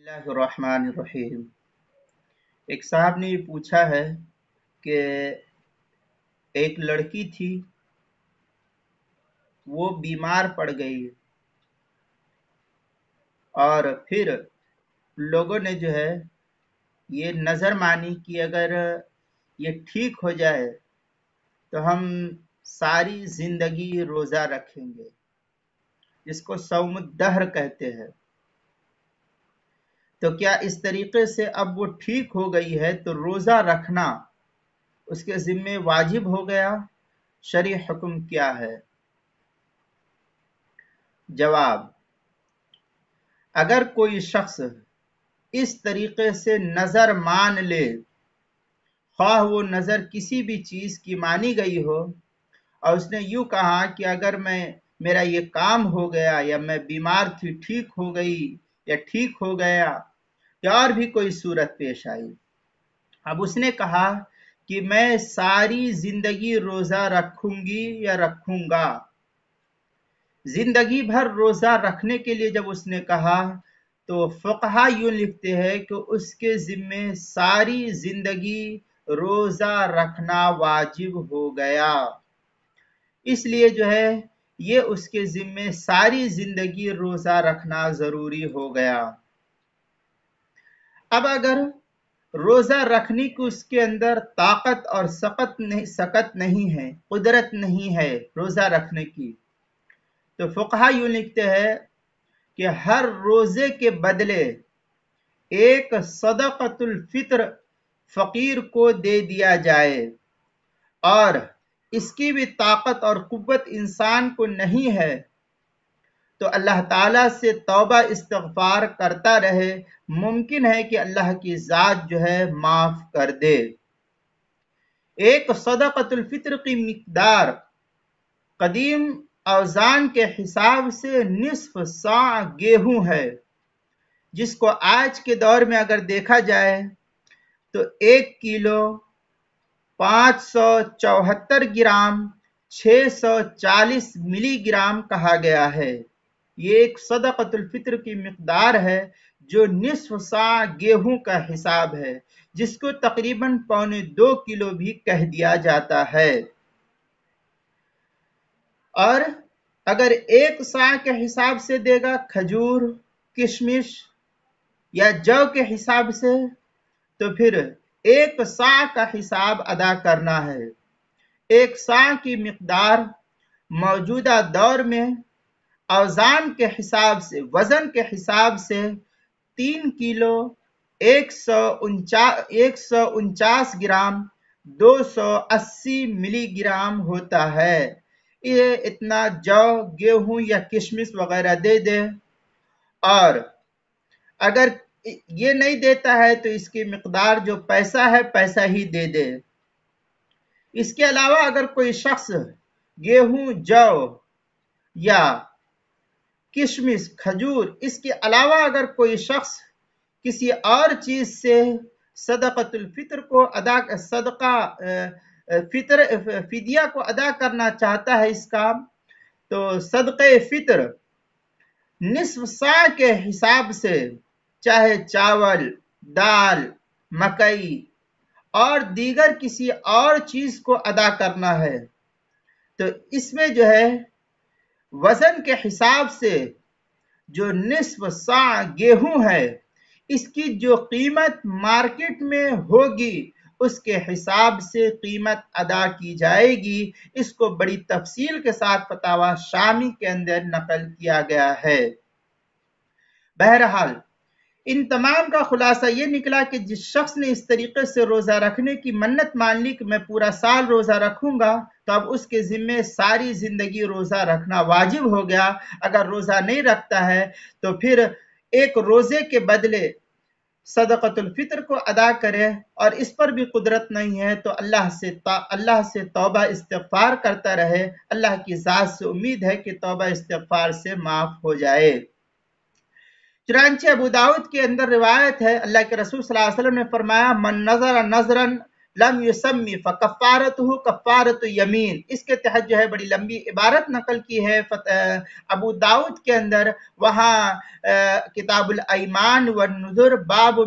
बिस्मिल्लाहिर्रहमानिर्रहीम। एक साहब ने ये पूछा है कि एक लड़की थी, वो बीमार पड़ गई और फिर लोगों ने जो है ये नज़र मानी कि अगर ये ठीक हो जाए तो हम सारी जिंदगी रोजा रखेंगे, जिसको सौमुद्दहर कहते हैं। तो क्या इस तरीके से अब वो ठीक हो गई है तो रोजा रखना उसके जिम्मे वाजिब हो गया? शरई हुक्म क्या है? जवाब: अगर कोई शख्स इस तरीके से नजर मान ले, ख्वाह वो नजर किसी भी चीज की मानी गई हो, और उसने यूं कहा कि अगर मेरा ये काम हो गया, या मैं बीमार थी ठीक हो गई, या ठीक हो गया, या और भी कोई सूरत पेश आई, अब उसने कहा कि मैं सारी जिंदगी रोजा रखूंगी या रखूंगा। जिंदगी भर रोजा रखने के लिए जब उसने कहा, तो फुकहा यूं लिखते हैं कि उसके जिम्मे सारी जिंदगी रोजा रखना वाजिब हो गया। इसलिए जो है ये उसके जिम्मे सारी जिंदगी रोजा रखना जरूरी हो गया। अब अगर रोजा रखने की उसके अंदर ताकत और सकत नहीं है, कुदरत नहीं है रोजा रखने की, तो फुकहा यूं लिखते हैं कि हर रोजे के बदले एक सदक़तुल फित्र फकीर को दे दिया जाए, और इसकी भी ताकत और कुव्वत इंसान को नहीं है तो अल्लाह ताला से तौबा इस्तिग़फ़ार करता रहे, मुमकिन है कि अल्लाह की ज़ात जो है माफ कर दे। एक सदक़तुल फित्र की मिक़दार कदीम औज़ान के हिसाब से निस्फ सा गेहूं है, जिसको आज के दौर में अगर देखा जाए तो 1 किलो 574 ग्राम 640 मिलीग्राम कहा गया है। ये एक सदक़तुल फित्र की मिक़दार है जो निस्फ सा गेहूं का हिसाब है, जिसको तकरीबन 1.25 किलो भी कह दिया जाता है। और अगर एक सा के हिसाब से देगा खजूर, किशमिश या जौ के हिसाब से, तो फिर एक सा का हिसाब अदा करना है। एक सा की मिक़दार मौजूदा दौर में औज़ान के हिसाब से, वजन के हिसाब से 3 किलो 149 ग्राम 280 मिलीग्राम होता है। ये इतना जौ, गेहूं या किशमिश वगैरह दे दे, और अगर ये नहीं देता है तो इसकी मिक़दार जो पैसा है पैसा ही दे दे। इसके अलावा अगर कोई शख्स गेहूं, जौ या किशमिश, खजूर, इसके अलावा अगर कोई शख्स किसी और चीज से सदक़तुल फित्र को फिदिया को अदा करना चाहता है इसका, तो सदक़े फित्र निस्फ सा के हिसाब से, चाहे चावल, दाल, मकई और दीगर किसी और चीज को अदा करना है, तो इसमें जो है वजन के हिसाब से जो निस्फ सा गेहूं है, इसकी जो कीमत मार्केट में होगी उसके हिसाब से कीमत अदा की जाएगी। इसको बड़ी तफसील के साथ फतावा शामी के अंदर नकल किया गया है। बहरहाल इन तमाम का खुलासा ये निकला कि जिस शख्स ने इस तरीके से रोजा रखने की मन्नत मान ली कि मैं पूरा साल रोजा रखूंगा, तो अब उसके जिम्मे सारी जिंदगी रोजा रखना वाजिब हो गया। अगर रोजा नहीं रखता है तो फिर एक रोजे के बदले सदक़तुल फित्र को अदा करे, और इस पर भी कुदरत नहीं है तो अल्लाह से तौबा इस्तिग़फ़ार करता रहे। अल्लाह की ज़ात से उम्मीद है कि तौबा इस्तिग़फ़ार से माफ हो जाए। चुनांचे अबू दाऊद के अंदर रिवायत है, अल्लाह के रसूल सल्लल्लाहु अलैहि वसल्लम ने फरमाया, मन नज़र नज़रन लम युसम्मी फकफ़ारतुहु कफ़ारत यमीन। इसके तहत जो है बड़ी लंबी इबारत नकल की है अबू दाऊद के अंदर। वहाँ किताबुल ऐमान व नुज़ुर बाब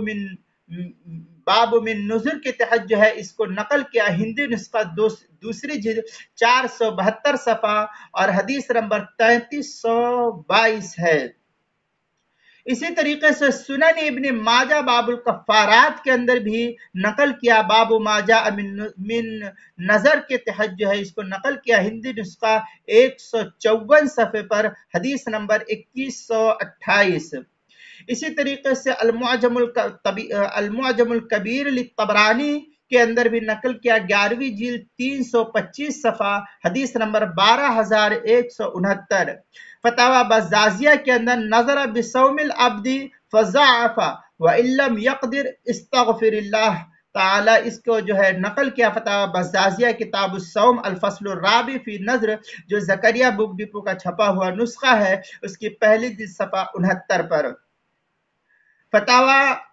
मिन नुज़ुर के तहत जो है इसको नकल किया। हिंदी नुस्खा दूसरी जिल्द 472 सफ़ा और हदीस नंबर 3322 है। इसी तरीके से सुनन इब्न माजा बाबुल कफ़ारात के अंदर भी नकल किया। बाबु माजा मिन नज़र के तहत जो है इसको नकल किया। हिंदी नुस्खा 154 सफ़े पर हदीस नंबर 2128। इसी तरीके से अल-मुअजमुल कबीर लित्तबरानी के अंदर भी नकल किया। 11वीं जिल्द 325 सफ़ा हदीस नंबर 12169। फतावा बज़्ज़ाज़िया के अंदर नज़र बिसौमिल अब्दी फ़ज़अफ़ व इल्लम यक़दिर इस्तग़फ़िरिल्लाह ताला, इसको जो है नकल किया फतावा बज़्ज़ाज़िया किताबुस्सौम अल-फ़स्लुर राबि फ़ी नज़र, जो ज़करिया बुक डिपो का छपा हुआ नुस्खा है, उसकी पहली जिल्द सफ़ा 69 पर। फतावा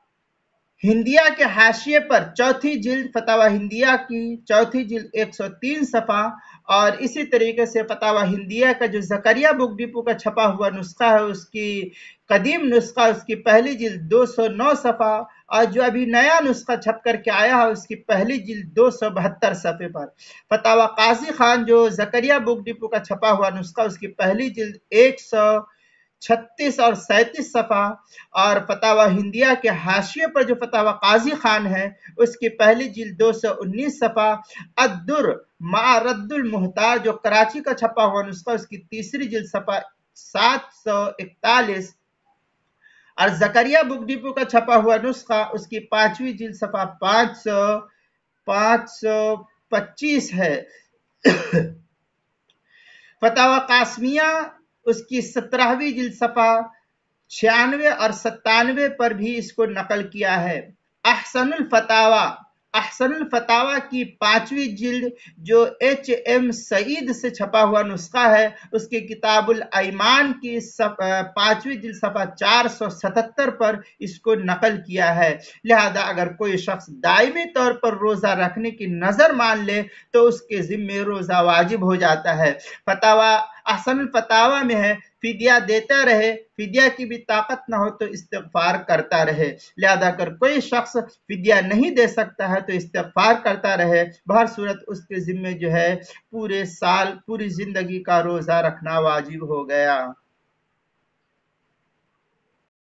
हिंदिया के हाशिए पर चौथी जिल्द फतावा हिंदिया की चौथी जिल्द 103 सफ़ा और इसी तरीके से फतावा हिंदिया का जो ज़करिया बुक डिपो का छपा हुआ नुस्खा है उसकी कदीम नुस्खा उसकी पहली जिल्द 209 सफ़ा और जो अभी नया नुस्खा छप करके आया है उसकी पहली जिल्द 272 सफ़े पर। फतावा काजी खान जो ज़करिया बुक डिपो का छपा हुआ नुस्खा उसकी पहली जिल्द 136 और 37 सफ़ा और फतावा हिंदिया के हाशिए पर जो फतावा काजी खान है उसकी पहली जिल्द 219 सफ़ा। अद्दुर मा रद्दुल मुहतार जो कराची का छपा हुआ नुस्खा उसकी तीसरी जिल्द सफ़ा 741 और ज़करिया बुक डिपो का छपा हुआ नुस्खा उसकी 5वीं जिल्द सफ़ा 525 है। फतावा कासमिया उसकी 17वीं जिल्द सफ़ा 96 और 97 पर भी इसको नकल किया है। अहसनुल फतावा की 5वीं जिल्द जो एच.एम. सईद से छपा हुआ नुस्खा है उसके किताबुल ऐमान की 5वीं जिल्द सफ़ा 477 पर इसको नकल किया है। लिहाजा अगर कोई शख्स दायमी तौर पर रोज़ा रखने की नज़र मान ले तो उसके ज़िम्मे रोज़ा वाजिब हो जाता है। फतावा अहसनुल फतावा में है फिदिया देता रहे, फिदिया की भी ताकत ना हो तो इस्तिग़फ़ार करता रहे। लिहाजा अगर कोई शख्स फिदिया नहीं दे सकता है तो इस्तिग़फ़ार करता रहे। बहर सूरत उसके ज़िम्मे जो है पूरे साल पूरी ज़िंदगी का रोज़ा रखना वाजिब हो गया।